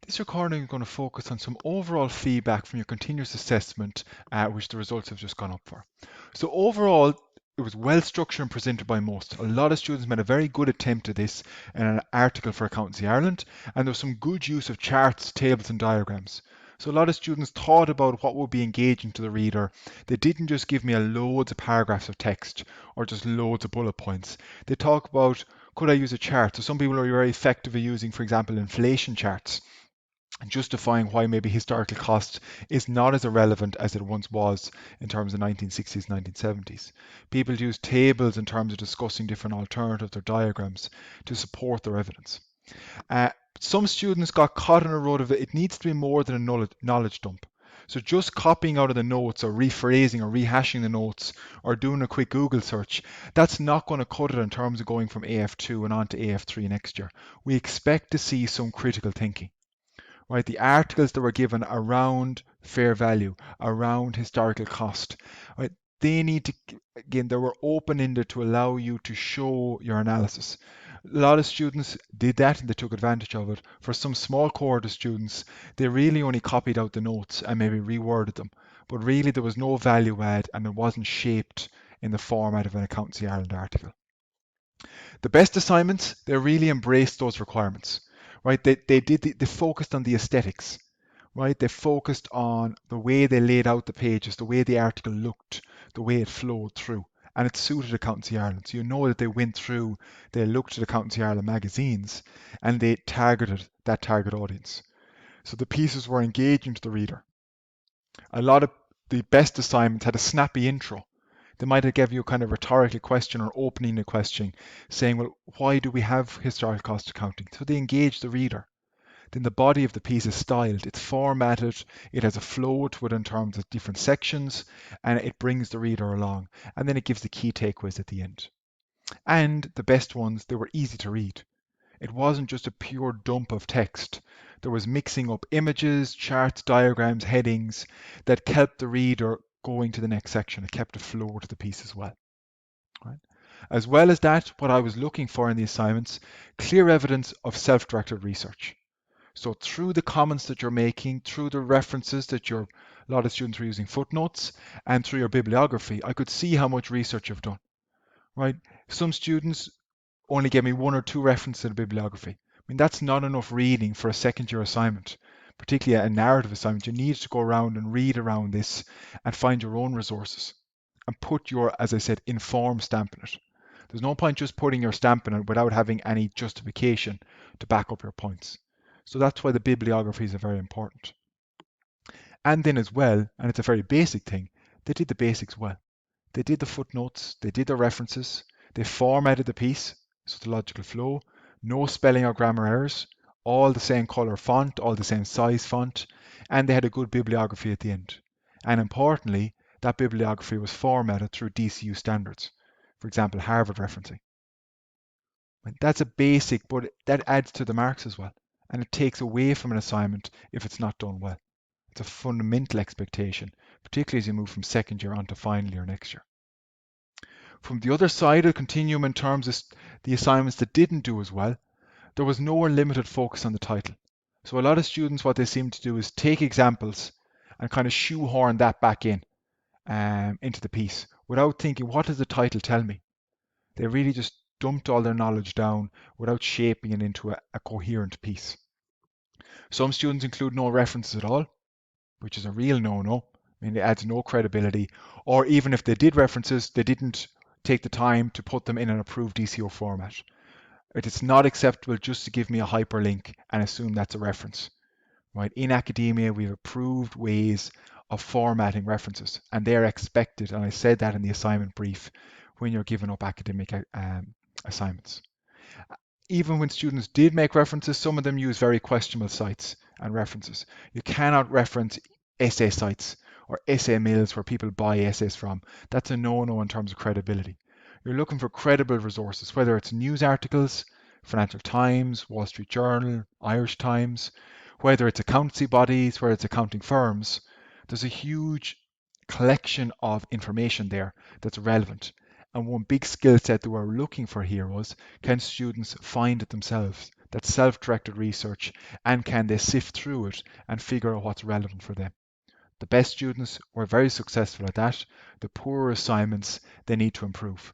This recording is going to focus on some overall feedback from your continuous assessment, which the results have just gone up for. So overall, it was well structured and presented by most. A lot of students made a very good attempt at this in an article for Accountancy Ireland, and there was some good use of charts, tables, and diagrams. So a lot of students thought about what would be engaging to the reader. They didn't just give me a loads of paragraphs of text or just loads of bullet points. They talk about, could I use a chart? So some people are very effective at using, for example, inflation charts and justifying why maybe historical cost is not as irrelevant as it once was in terms of 1960s, 1970s. People use tables in terms of discussing different alternatives or diagrams to support their evidence. Uh, some students got caught in a rut of it needs to be more than a knowledge dump. So just copying out of the notes or rephrasing or rehashing the notes or doing a quick Google search, that's not going to cut it in terms of going from AF2 and on to AF3 next year. We expect to see some critical thinking, right? The articles that were given around fair value, around historical cost, right? They need to, again, they were open-ended to allow you to show your analysis. A lot of students did that and they took advantage of it. For some small cohort of students, they really only copied out the notes and maybe reworded them. But really there was no value add and it wasn't shaped in the format of an Accountancy Ireland article. The best assignments, they really embraced those requirements, right? They focused on the aesthetics, right? They focused on the way they laid out the pages, the way the article looked, the way it flowed through. And it suited Accountancy Ireland. So you know that they went through, they looked at Accountancy Ireland magazines and they targeted that target audience. So the pieces were engaging to the reader. A lot of the best assignments had a snappy intro. They might have given you a kind of rhetorical question or opening a question saying, well, why do we have historical cost accounting? So they engage the reader. Then the body of the piece is styled, it's formatted, it has a flow to it in terms of different sections, and it brings the reader along. And then it gives the key takeaways at the end. And the best ones, they were easy to read. It wasn't just a pure dump of text. There was mixing up images, charts, diagrams, headings that kept the reader going to the next section. It kept a flow to the piece as well. Right? As well as that, what I was looking for in the assignments, clear evidence of self-directed research. So through the comments that you're making, through the references that a lot of students were using footnotes, and through your bibliography, I could see how much research you've done. Right? Some students only gave me one or two references to the bibliography. I mean, that's not enough reading for a second year assignment, particularly a narrative assignment. You need to go around and read around this and find your own resources and put your, as I said, informed stamp in it. There's no point just putting your stamp in it without having any justification to back up your points. So that's why the bibliographies are very important. And then as well, and it's a very basic thing, they did the basics well. They did the footnotes, they did the references, they formatted the piece, so the logical flow, no spelling or grammar errors, all the same color font, all the same size font, and they had a good bibliography at the end. And importantly, that bibliography was formatted through DCU standards, for example, Harvard referencing. And that's a basic, but that adds to the marks as well. And it takes away from an assignment if it's not done well. It's a fundamental expectation, particularly as you move from second year on to final year next year. From the other side of the continuum in terms of the assignments that didn't do as well, there was no limited focus on the title. So a lot of students, what they seem to do is take examples and kind of shoehorn that back in into the piece without thinking, what does the title tell me? They really just dumped all their knowledge down without shaping it into a coherent piece. Some students include no references at all, which is a real no-no. I mean, it adds no credibility. Or even if they did references, they didn't take the time to put them in an approved DCO format. It is not acceptable just to give me a hyperlink and assume that's a reference. Right? In academia, we have approved ways of formatting references, and they're expected. And I said that in the assignment brief when you're giving up academic assignments. Even when students did make references, some of them use very questionable sites and references. You cannot reference essay sites or essay mills where people buy essays from. That's a no-no in terms of credibility. You're looking for credible resources, whether it's news articles, Financial Times, Wall Street Journal, Irish Times, whether it's accountancy bodies, whether it's accounting firms. There's a huge collection of information there that's relevant. And one big skill set that we're looking for here was, can students find it themselves? that self-directed research, and can they sift through it and figure out what's relevant for them. The best students were very successful at that. The poorer assignments, they need to improve.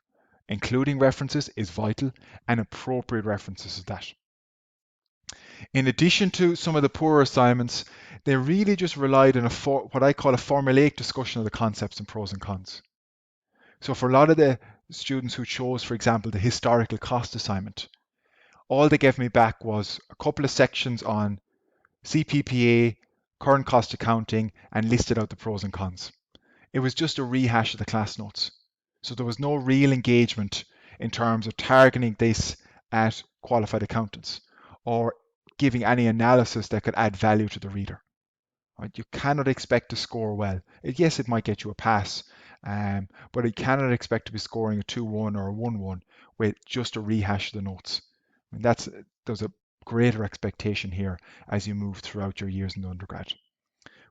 Including references is vital, and appropriate references is that. In addition to some of the poorer assignments, they really just relied on what I call a formulaic discussion of the concepts and pros and cons. So for a lot of the students who chose, for example, the historical cost assignment, all they gave me back was a couple of sections on CPPA, current cost accounting, and listed out the pros and cons. It was just a rehash of the class notes. So there was no real engagement in terms of targeting this at qualified accountants or giving any analysis that could add value to the reader. Right? You cannot expect to score well. Yes, it might get you a pass, but you cannot expect to be scoring a 2-1 or a 1-1 with just a rehash of the notes. I mean, there's a greater expectation here as you move throughout your years in the undergrad.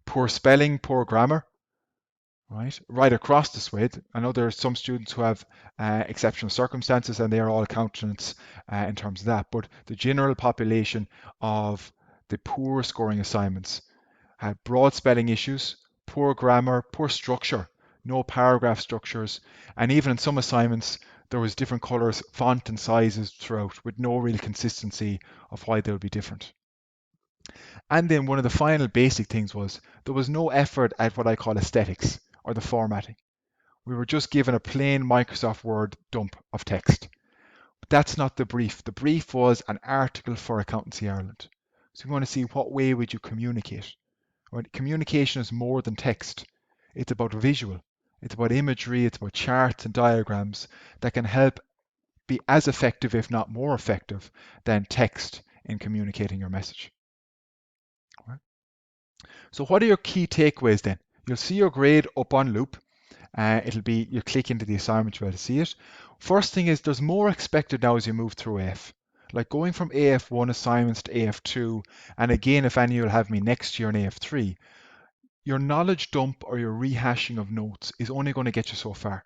Poor spelling, poor grammar, right across the swathe. I know there are some students who have exceptional circumstances and they are all accountants in terms of that, but the general population of the poor scoring assignments had broad spelling issues, poor grammar, poor structure, no paragraph structures, and even in some assignments there was different colours, font and sizes throughout with no real consistency of why they would be different. And then one of the final basic things was there was no effort at what I call aesthetics or the formatting. We were just given a plain Microsoft Word dump of text. But that's not the brief. The brief was an article for Accountancy Ireland. So we want to see what way would you communicate. Right? Communication is more than text. It's about visual. It's about imagery. It's about charts and diagrams that can help be as effective, if not more effective, than text in communicating your message. Right? So what are your key takeaways then? You'll see your grade up on loop. You click into the assignment, you'll be able to see it. First thing is there's more expected now as you move through AF. Like going from AF1 assignments to AF2, and again, if any you'll have me next year in AF3, your knowledge dump or your rehashing of notes is only going to get you so far.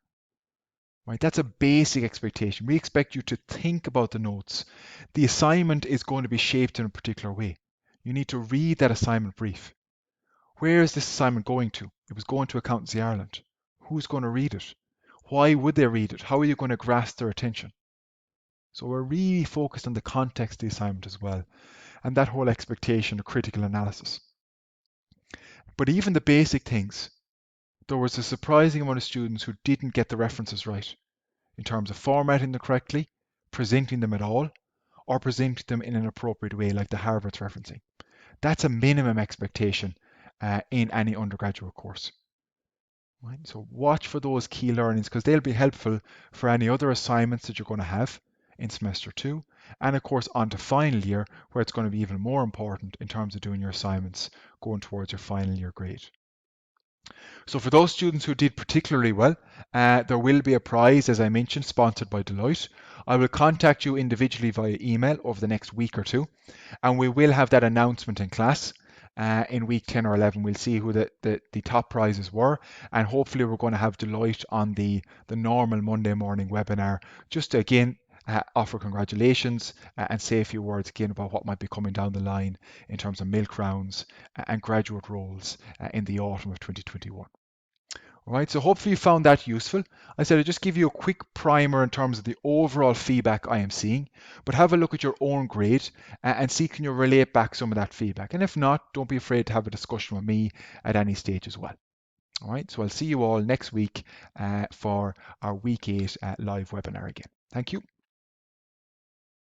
Right? That's a basic expectation. We expect you to think about the notes. The assignment is going to be shaped in a particular way. You need to read that assignment brief. Where is this assignment going to? It was going to Accountancy Ireland. Who's going to read it? Why would they read it? How are you going to grasp their attention? So we're really focused on the context of the assignment as well, and that whole expectation of critical analysis. But even the basic things, there was a surprising amount of students who didn't get the references right in terms of formatting them correctly, presenting them at all, or presenting them in an appropriate way like the Harvard's referencing. That's a minimum expectation in any undergraduate course. Right? So watch for those key learnings because they'll be helpful for any other assignments that you're going to have in semester 2, and of course on to final year where it's going to be even more important in terms of doing your assignments going towards your final year grade. So for those students who did particularly well, there will be a prize, as I mentioned, sponsored by Deloitte. I will contact you individually via email over the next week or two, and we will have that announcement in class. In week 10 or 11, we'll see who the top prizes were, and hopefully we're going to have Deloitte on the normal Monday morning webinar, just to again offer congratulations and say a few words again about what might be coming down the line in terms of milk rounds and graduate roles in the autumn of 2021. All right, so hopefully you found that useful. I said I'd just give you a quick primer in terms of the overall feedback I am seeing, but have a look at your own grade and see can you relate back some of that feedback. And if not, don't be afraid to have a discussion with me at any stage as well. All right, so I'll see you all next week for our week 8 live webinar again. Thank you.